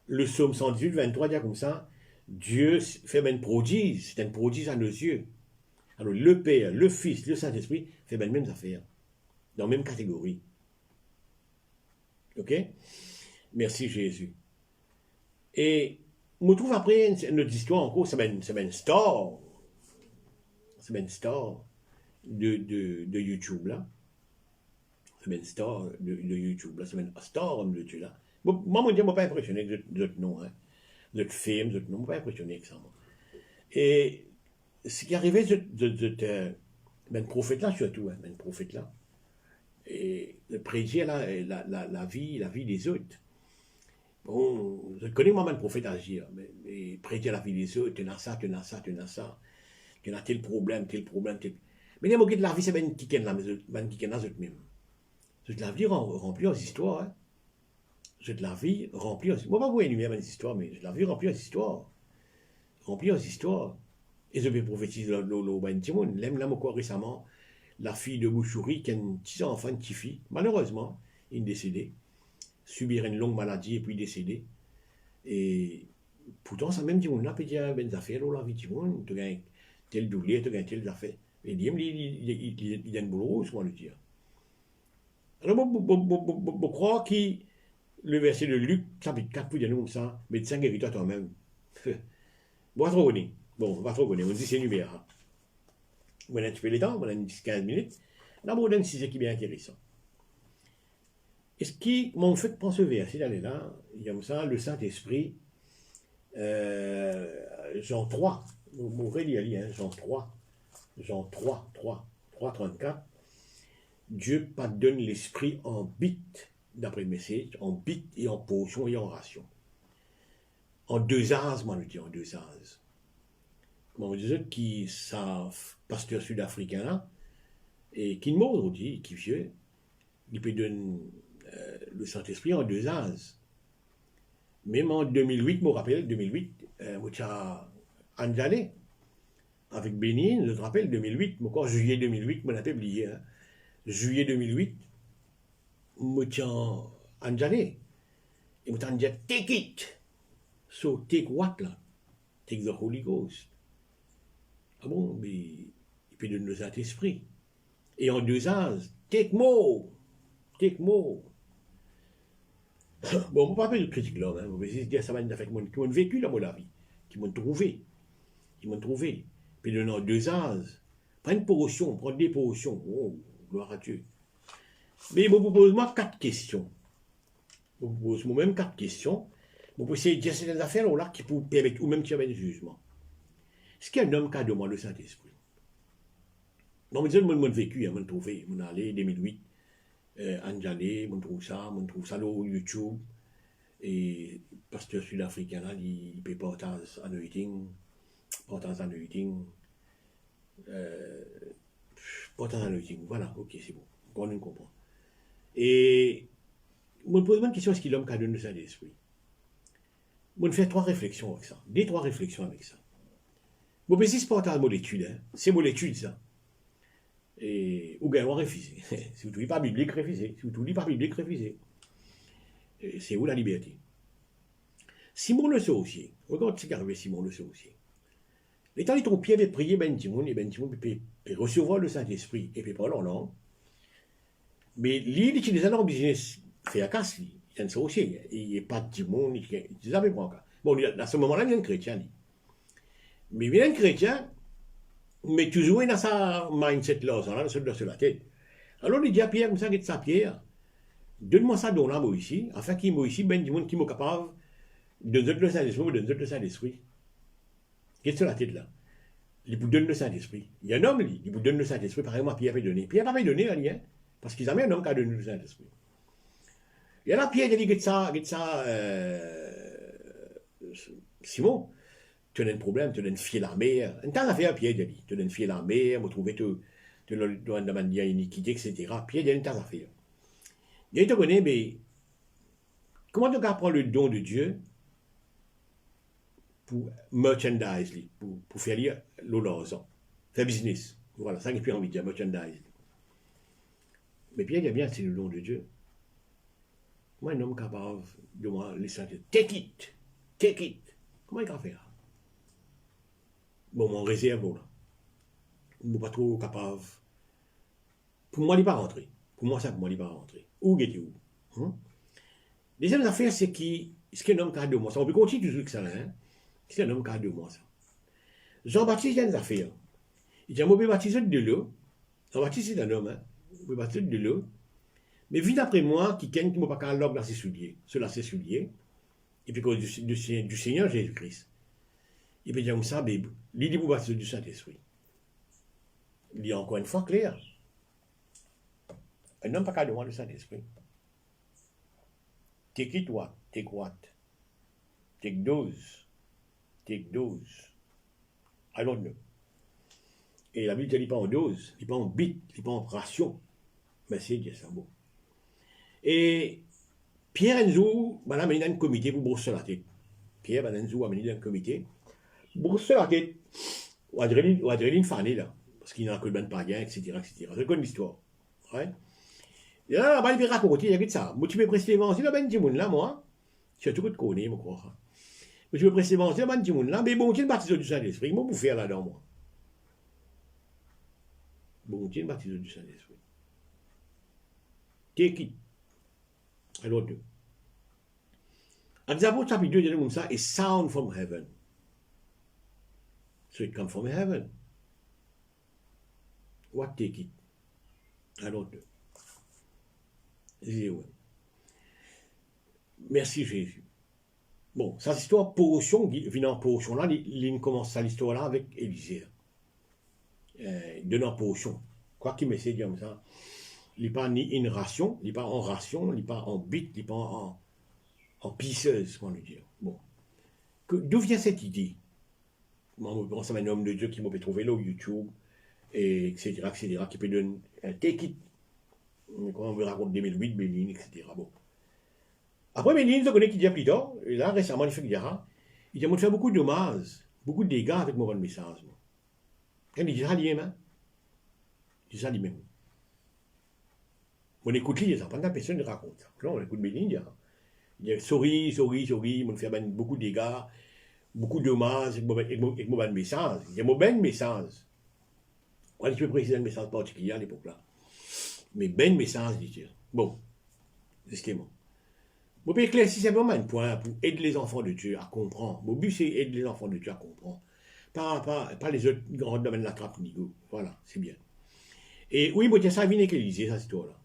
Le psaume 118, 23 dit comme ça, Dieu fait un prodige, c'est un prodige à nos yeux. Alors le Père, le Fils, le Saint-Esprit fait les mêmes affaires, dans la même catégorie. Ok? Merci Jésus. Et on trouve après notre histoire encore, c'est une star. C'est une star de YouTube là. C'est une star de YouTube là. C'est une star de Dieu là. Moi, je ne suis pas impressionné de votre nom, hein. De votre film, de votre nom, je ne suis pas impressionné avec ça. Et ce qui arrivait de prophète là surtout, hein, prophète là. Et le prédier la vie des autres. Bon, je connais moi le prophète agir, mais prédier la vie des autres, tu as ça, tu as ça, tu as ça, tu as tel problème, tel. Mais les mots de la vie, c'est ben qui là, ben qui là, même. C'est de la vie remplie d'histoires, hein. C'est de la vie remplie d'histoires. Moi, pas vous énumérer des histoires, mais c'est de la vie remplie d'histoires. Remplie d'histoires. Et je vais prophétiser le ben petit monde. L'aime là, encore récemment, la fille de Bouchouri, qui a un petit enfant, une petite fille, malheureusement, il est décédé. Subir une longue maladie et puis décéder. Et pourtant, ça même dit, on a peut dire, ben, affaires, la vie du monde, tu gagnes tel douleur, tu gagnes telle affaire. Et il a une boule rouge, moi, le dire. Alors, je crois que le verset de Luc, chapitre 4, pour dire comme ça, médecin guéris-toi toi-même. Bon, trop connu. Bon, on va trop connaître, on dit c'est numéro. On a un petit peu de temps, on a 10-15 minutes. Là, on a un sujet qui est bien intéressant. Et ce qui m'ont fait penser au verset d'aller là, il y a comme ça, le Saint-Esprit, Jean 3, vous m'aurez dit, hein, Jean 3, 34, Dieu pardonne l'esprit en bite, d'après le message, en bite et en potion et en ration. En deux âges, moi je dis, en deux âges. Moi je dis qui savent, pasteur sud-africain là, et qui ne dit, qui vieux, il peut donner le Saint-Esprit en deux âges. Même en 2008, je me rappelle, 2008, Anjale, avec Bénin, je me rappelle, 2008, encore juillet 2008, je l'ai oublié, hein. Juillet 2008, je tiens Anjale, et je me dit, take it. So, take what là? Take the Holy Ghost. Ah bon, mais il peut donner le Saint-Esprit. Et en deux âges, take more. Take more. Bon, on ne peut pas faire de critique là, hein. On va dire ça va être avec qui m'ont vécu dans la vie, qui m'ont trouvé. Puis dans deux âges, prends une potion, prends des potions. Oh, gloire à Dieu. Mais vous posez-moi 4 questions. Vous posez moi-même 4 questions. Vous pouvez essayer de dire ces affaires là qui vous permettent, ou même qui amènent jugement. Est-ce qu'il y a un homme qui a demandé le Saint-Esprit? Bon, je m'ont vécu, m'ont trouvé, m'ont allé 2008. Anjale, on trouve ça sur YouTube. Et pasteur sud-africain là, il peut partager anointing, partage anointing, voilà, ok, c'est bon, on comprend. Et je me pose une question, est-ce qu'il l'homme qui a donné le Saint-Esprit? Je fais 3 réflexions avec ça, des 3 réflexions avec ça. Bon, mais si c'est pas un mot d'étude, hein, c'est mot d'étude ça. Et, ou bien, on refuse. Si vous ne trouvez pas biblique, refusez. Si vous ne trouvez pas biblique, refusez. C'est où la liberté? Simon le sorcier. Regarde ce qui arrive Simon le sorcier. L'état de ton pied veut prier Ben Timoun, et Ben Timoun peut recevoir le Saint-Esprit, et puis parler en langue. Mais lui, il utilise un business, fait à casse, lui. Il est un sorcier. Il n'est pas de Timoun, il ne savait pas. Bon, à ce moment-là, il est un chrétien, lui. Mais il est un chrétien, mais toujours dans sa mindset là, dans la tête. Alors il dit à Pierre, comme ça, sa Pierre, donne-moi ça don là, moi ici, afin qu'il moi ici, ben du monde qui m'est capable de donner le Saint-Esprit, de donner le Saint-Esprit. Qu'est-ce que la tête là? Il vous donne le Saint-Esprit. Il y a un homme, il vous donne le Saint-Esprit, pareillement Pierre avait donné. Pierre n'avait donné rien, parce qu'ils avaient un homme qui a donné le Saint-Esprit. Et là, Pierre il dit, Simon, tu as un problème, tu as une fille la mer. Un temps à faire, Pierre dit, tu as une fille la mer, vous trouvez, tu dois demander à iniquité, etc. Pierre dit, un temps à faire. Il te connaît, mais comment tu apprends le don de Dieu pour merchandise, pour faire lire l'argent, faire business. Voilà, ça que j'ai envie de dire, merchandise. Mais Pierre dit bien, c'est le don de Dieu. Moi, un homme capable de moi laisser take it. Comment il va faire? Bon, mon réserve, là. Je ne suis pas trop capable. Pour moi, il n'est pas rentré. Pour moi, ça, pour moi, il n'est pas rentré. Où est-il où? Deuxième affaire, c'est ce qu'un homme qui a 2 mois. Ça, on peut continuer toujours avec ça, hein? C'est un homme qui a 2 mois, ça. Jean-Baptiste, il y a une affaire. Il dit, je vais baptiser de l'eau. Jean-Baptiste, c'est un homme, hein? Je vais baptiser de l'eau. Mais vite après moi, qui ne m'a pas qu'à l'homme dans ses souliers. Cela, ses souliers. Et puis, du Seigneur Jésus-Christ. Il peut dire comme ça, mais il dit, vous baptisez du Saint-Esprit. Il dit encore une fois clair. Un homme pas qu'à demander le Saint-Esprit. Take it what? Take what? Take those. Take those. I don't know. Et la Bible ne dit pas en dose, il n'est pas en bit, il n'est pas en ration. Mais c'est dire ça, bon. Et Pierre Enzo, madame, il a un comité pour brosser la tête. Pierre Enzo a mené un comité. Brosser la tête. Ou adrénaline fanée, là. Parce qu'il n'a que de païen, etc. Je connais l'histoire. Ouais. Et là, il va raconter, il y a ça. Moi, tu peux prester l'évangile, ben, dis-moi là, moi. Tu as tout de connaître, je crois. Mais tu peux prester l'évangile, ben, dis-moi là. Mais bon, tu es le baptisé du Saint-Esprit. Moi, pour faire là-dedans, moi. Bon, tu es le baptisé du Saint-Esprit. Take it. Alors, 2. Actes apôtres, chapitre 2, il dit comme ça, a sound from heaven. So it comes from heaven. What take it? Alors, 2. Merci Jésus. Bon, ça, c'est l'histoire portion, venant portion là, il commence ça l'histoire là avec Élisée. Donnant portion. Quoi qu'il me dit comme ça, il n'est pas ni une ration, il n'est pas en ration, il n'est pas en bit, il n'est pas en pisseuse, comment le dire. Bon. D'où vient cette idée? Moi, je pense à un homme de Dieu qui m'a trouvé là au YouTube, et etc., qui peut donner un take it. Quand on me raconte 2008, Béline, etc. Bon. Après, Béline, je connais qui dit plus tard, et là, récemment, il fait qu'il il dit, moi, je fais beaucoup de dommages, beaucoup de dégâts avec mon bon message. Il dit ça lui-même, hein? Il dit ça lui-même. On écoute lui, ça, pendant personne ne raconte ça. Là, on écoute Béline, il dit, sorry, on fait beaucoup de dégâts, beaucoup de dommages avec mon bon message. Il dit, mon bon message. On dit, je peux préciser un message particulier à l'époque là. Mais ben message, dit-il. Bon, justement. Mon peux éclaircir simplement un point pour aider les enfants de Dieu à comprendre. Mon but, c'est aider les enfants de Dieu à comprendre. Pas les autres grands domaines de la trappe nigo. Voilà, c'est bien. Et oui, moi, ça vient avec Élisée, cette histoire-là.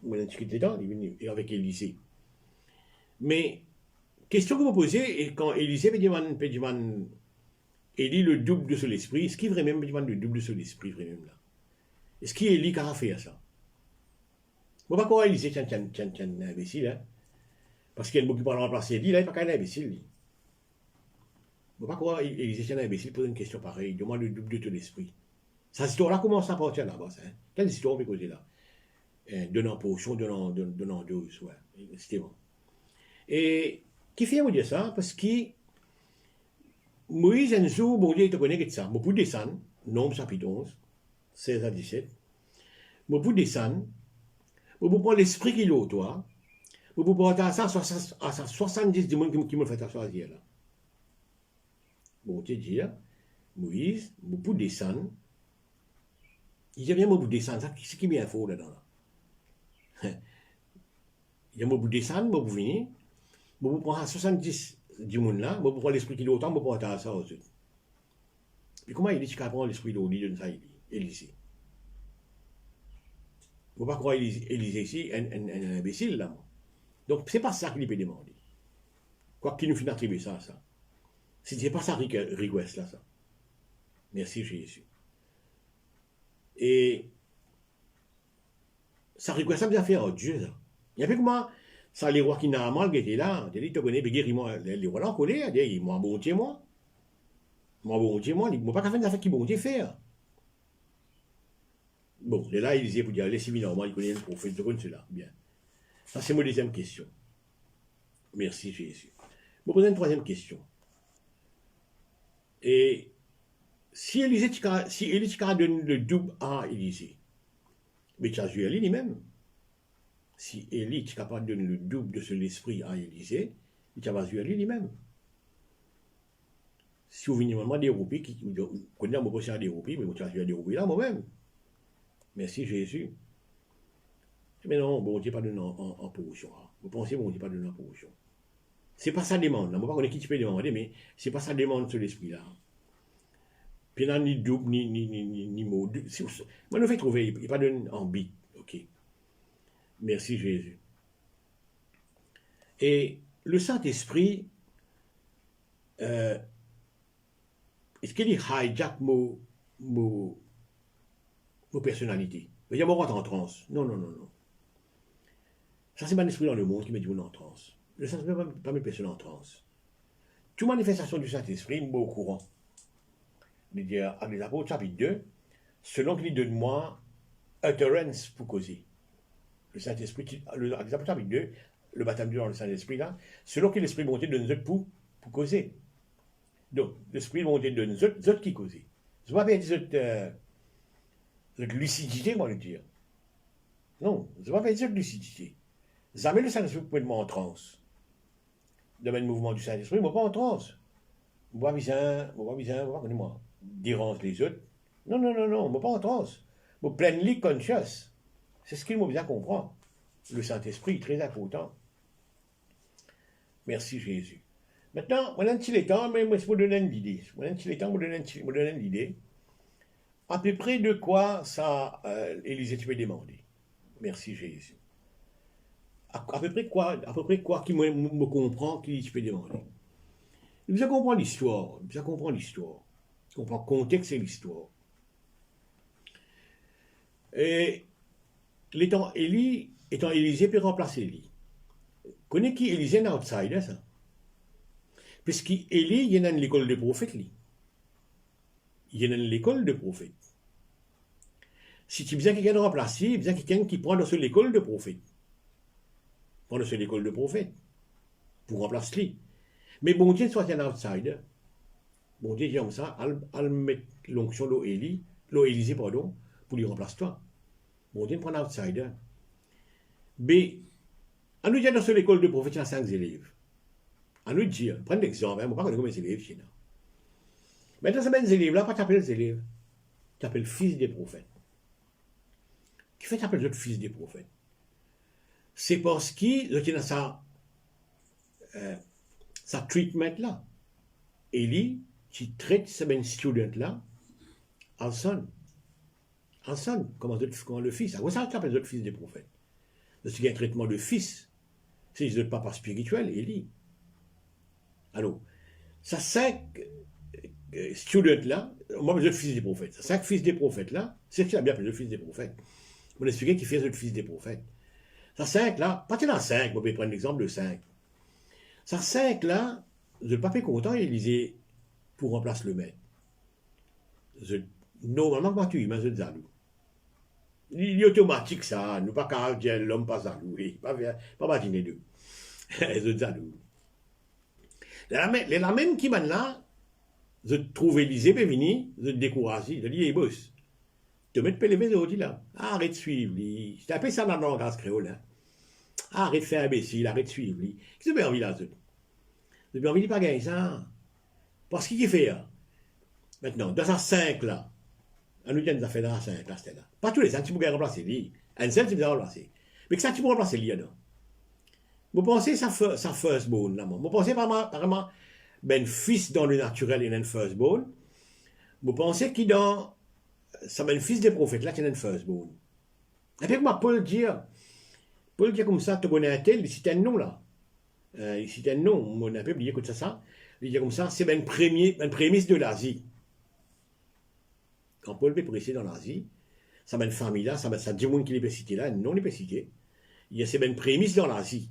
Moi, j'ai discuté dedans, il vient avec Élisée. Mais, question que vous posez, et quand Élisée peut dire, Élie le double de son esprit, est-ce qu'il vraiment peut dire le double de son esprit, vraiment là? Est-ce qu'il est Élie qui a fait ça? Je ne sais pas comment Élisée tient un imbécile, hein? Parce qu'il y a beaucoup qui parlent remplacer Élie, là, il n'y a pas qu'un imbécile. Je ne sais pas comment Élisée tient un imbécile pose une question pareille, demande le double de ton esprit. Cette histoire-là commence à partir là-bas, hein? Quelle histoire on peut causer là? Donnant portion, donnant dose, ouais, c'était bon. Et qui fait vous dire ça? Parce que Moïse, un jour, bon Dieu, il te connaît que ça. Bon, pour descendre, Nombre chapitre 11, 16 à 17. je peux descendre, je peux prendre l'esprit qui est au toi, je peux porter à 70 du monde qui me fait choisir là. Bon, tu dis, Moïse, je peux descendre. Il y a bien je peux descendre, c'est qui est bien faux là-dedans. Il y a je peux descendre, je peux venir, je peux prendre à 70 du monde là, je peux prendre l'esprit qui est autant, je peux porter à ça aussi. Et comment il dit qu'il prend l'esprit de l'Élie de ça, Élisée? Il ne faut pas croire Élisée ici, un imbécile là. Donc, ce n'est pas ça qu'il peut demander. Quoi qu'il nous finisse attribuer ça. Ce n'est pas ça request là, ça. Merci Jésus. Et ça request ça bien faire à Dieu, ça. Il y a plus comment, ça les rois qui n'ont mal qui étaient là, tu dis, tu connais, les rois là, on connaît, ils m'ont bon Dieu, moi. Moi, bon Dieu, moi, ils m'ont pas qu'à faire des affaires qui bon Dieu faire. Bon, là, il disait pour dire, laissez-moi normal, il connaît le prophète, je connais cela. Bien. Ça, c'est ma deuxième question. Merci Jésus. Je me pose une troisième question. Et si Élisée donne le double à Élisée, mais tu as vu Élie lui-même. Si Élie est capable de donner le double de l'esprit à Élisée, tu as vu Élie lui-même. Si vous venez vraiment des roupies, qui connaît mon possible des roupies, mais tu as vu des roupies là moi-même. Merci Jésus. Mais non, bon Dieu pas donné en position. Vous pensez bon Dieu pas donné en position. C'est pas sa demande. Je ne sais pas qui tu peux demander, mais c'est pas sa demande sur l'esprit-là. Puis il n'y a ni double, ni mot. Moi, je fais trouver, il n'y a pas en bit. OK. Merci Jésus. Et le Saint-Esprit, est-ce qu'il hijack mon personnalité? Il y a mon rentre en transe. Non. Ça, c'est mon esprit dans le monde qui me dit on est en transe. Le Saint-Esprit ne peut pas me personne en transe. Toute manifestation du Saint-Esprit, je suis au courant. Il dit à les apôtres, chapitre 2, selon qu'il donne moi utterance pour causer. Le Saint-Esprit, les apôtres, chapitre 2, le baptême dans le Saint-Esprit, là, selon que l'Esprit monté donne nous pour causer. Donc, l'Esprit monté donne nous qui causer. Je ne vais pas dire cette lucidité, moi, je veux dire. Non, je ne vais pas dire cette lucidité. Jamais le Saint-Esprit peut mettre en transe. Dans le mouvement du Saint-Esprit, je ne vais pas en transe. Je ne vais pas moi, dérange les autres. Non, je ne vais pas en transe. Je suis pleinement conscious. C'est ce qu'il m'a bien comprendre. Le Saint-Esprit est très important. Merci Jésus. Maintenant, moi, il est temps, mais moi, je vais vous donner une idée. À peu près de quoi ça, Élisée, tu peux demander. Merci Jésus. À peu près quoi qui me comprend, qui tu peux demander. Vous allez comprendre l'histoire. On comprend le contexte et l'histoire. Et étant Élisée peut remplacer Élie. Connais qui Élisée est un outsider, ça? Parce qu'Élie, il y a dans l'école de prophète. Il y a dans l'école de prophète. Si tu as besoin de quelqu'un de remplacer, il y a besoin de quelqu'un qui prend dans l'école de prophète. Prend dans l'école de prophète. Pour remplacer lui. Mais bon Dieu soit un outsider. Bon Dieu dit comme ça, elle met l'onction Élisée, pour lui remplacer toi. Bon Dieu prend un outsider. Mais, on nous dit dans l'école de prophète, il y a 5 élèves. On nous dit, prenez l'exemple, on ne va pas connaître combien d'élèves chez nous. Maintenant, ces élèves-là, pas t'appeler les élèves. Tu appelles fils des prophètes. Qui fait t'appeler les fils des prophètes? C'est parce qu'il est dans sa treatment là. Élie, qui traite ces students-là en son. Comment le fils. C'est ça t'appelles les fils des prophètes. C'est un traitement de fils. C'est le papa spirituel, Élie. Alors, ça 5 students-là, moi, je suis le fils des prophètes. Ça 5 fils des prophètes-là, c'est ce qu'il a bien appelé le fils des prophètes. Je vais expliquer qui fait le fils des prophètes. Ça 5-là, pas dans 5, je vais prendre l'exemple de 5. Ça 5-là, je ne pas content, Élisée, pour remplacer le maître. Normalement, quand tu imagines Zalou. Il est automatique, ça. Nous pas qu'à dire l'homme pas Zalou. Pas imaginer deux. Je Zalou. La même qui maintenant, je trouve Élisée peut venir, je décourage, je dis, boss. te mettre pas lever d'autres là. Arrête de suivre. C'est un peu ça dans le langage créole. Hein. Arrête de faire imbécile, arrête de suivre. Qu'est-ce que tu as envie là? Tu as envie de pas gagner ça. Parce qu'il fait là. Maintenant, dans un 5 là, on nous dit des affaires dans un 5 là, c'était là. Pas tous les ans, tu peux remplacer lui. Un seul, tu peux remplacer. Mais que ça, tu peux remplacer lui, non? Vous pensez ça firstborn là, vous pensez vraiment, ben fils dans le naturel, il y a un firstborn. Vous pensez qu'il dans ça ben fils des prophètes là, il y a un firstborn. Et puis moi, Paul dit comme ça, tu connais un tel, il cite un nom là. Il cite un nom, on a peu oublié écoute ça. Il dit comme ça, c'est ben prémisse de l'Asie. Quand Paul peut préciser dans l'Asie, ça ben famille là, ça dit monde qui est cité là, non il est cité. Il y a c'est ben prémisse dans l'Asie.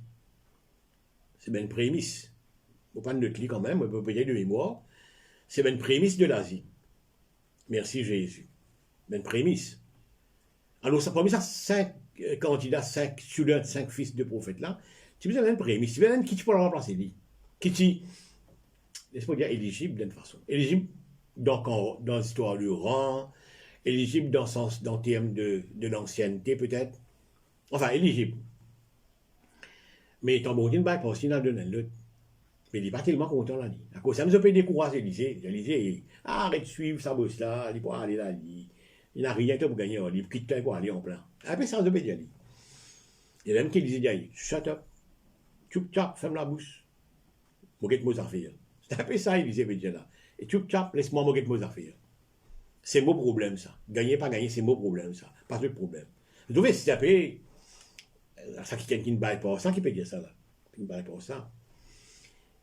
C'est bien une prémisse. Il ne faut pas de clic quand même, on peut payer de mémoire. C'est bien une prémisse de l'Asie. Merci Jésus. Bien une prémisse. Alors, ça promet ça 5 candidats, 5 students, 5 fils de prophètes là. Tu veux une prémisse. Tu veux qui tu peux le remplacer lui. Qui tu, laisse-moi dire, éligible d'une façon. Éligible dans l'histoire du rang, éligible dans le terme de l'ancienneté peut-être. Enfin, éligible. Mais ton bon Dieu ne va pas aussi dans l'autre. Mais il n'est pas tellement content là. À cause ça, nous peut décourager Élysée. Arrête de suivre sa bosse là, il peut aller là. Il n'a rien pour gagner, il quitte temps pour aller en plein. Après ça, nous peut dire. Il y a même qui disait, shut up, tchoup tchap, ferme la bouche. Moguette Mozart-Faire. C'est un peu ça, Élysée veut dire là. Et tchoup tchap, laisse-moi Moguette Mozart-Faire. C'est mon problème ça. Gagner, pas gagner, c'est mon problème ça. Pas de problème. Vous savez, si ça peut. Ça qui ne baille pas ça, qui peut dire ça là. Qui ne baille pas ça.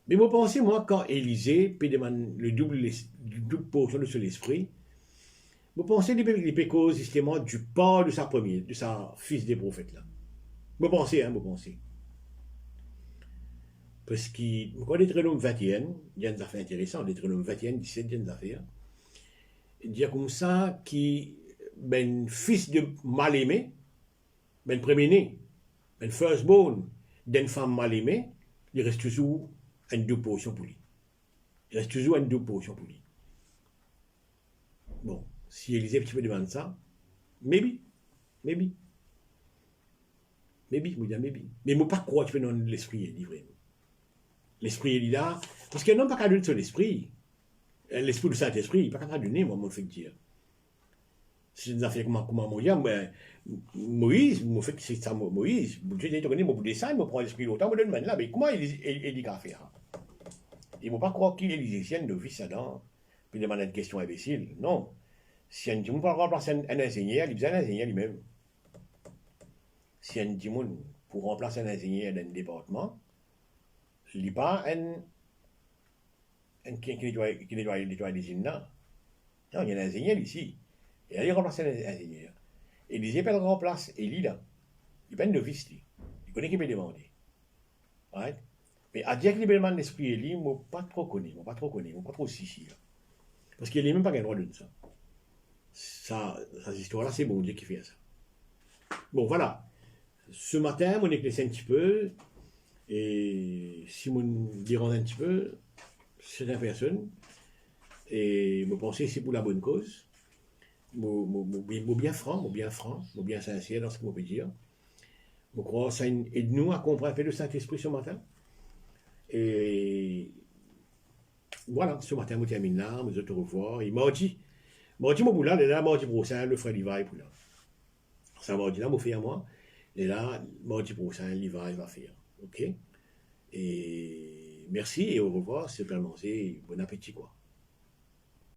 Mais vous pensez, moi, quand Élisée peut demander le double portion de son esprit, vous pensez qu'il peut cause justement du pas de sa fils des prophètes là. Vous pensez, hein, vous pensez. Parce que, quand Deutéronome 21, il y a des affaires intéressantes, Deutéronome 21, 17, il y a des affaires. Il dit comme ça, qui, ben, fils de mal-aimé, ben, premier-né, ben, firstborn d'une femme mal-aimée, il reste toujours une double portion pour lui. Il reste toujours une double portion pour lui. Bon, si Élisée tu peux demander ça, maybe. Je me dis maybe. Mais je ne pas croire que tu peux donner l'esprit livré. L'esprit est là, parce qu'il n'y a pas qu'à donner son esprit. L'esprit du Saint-Esprit, il n'y a pas qu'à donner, moi, je fais dire. C'est des affaires comment moi dire, mais Moïse, je fais que c'est ça, Moïse. Je dis, tu connais mon dessin, je prends l'esprit longtemps, je me donne là, mais comment il dit qu'à faire? Il ne faut pas croire qu'il est l'Égyptien de fils Adam, puis demander une question imbécile. Non. Si un Dimon peut remplacer un ingénieur, il besoin d'un ingénieur lui-même. Si un Dimon pour remplacer un ingénieur d'un département, il n'est pas qui nettoie les usines là. Non, il y a un ingénieur ici. Et là, il remplace un ingénieur. Et les épées le remplacent, et lui là. Il n'est pas un novice, lui. Il connaît qui peut demander. Right? Mais à dire que libéralement l'esprit est libre, je ne pas trop connaître, je ne pas trop si. Parce qu'il n'est même pas le droit de ça. Cette histoire-là, c'est bon Dieu qui fait ça. Bon, voilà. Ce matin, on éclaircit un petit peu, et si on dérange un petit peu, c'est une personne, et je pense que c'est pour la bonne cause. Je bien franc, je bien sincère dans ce que je peux dire. Je crois que ça aide nous à comprendre un peu le Saint-Esprit ce matin. Et voilà, ce matin, je termine là, je te revois. Et mardi, mon boulot, là, mardi prochain, le frère Levi pour là. Ça mardi là, mon frère moi. Et là, mardi prochain, Levi va faire. Ok? Et merci et au revoir, c'est vraiment bon appétit quoi.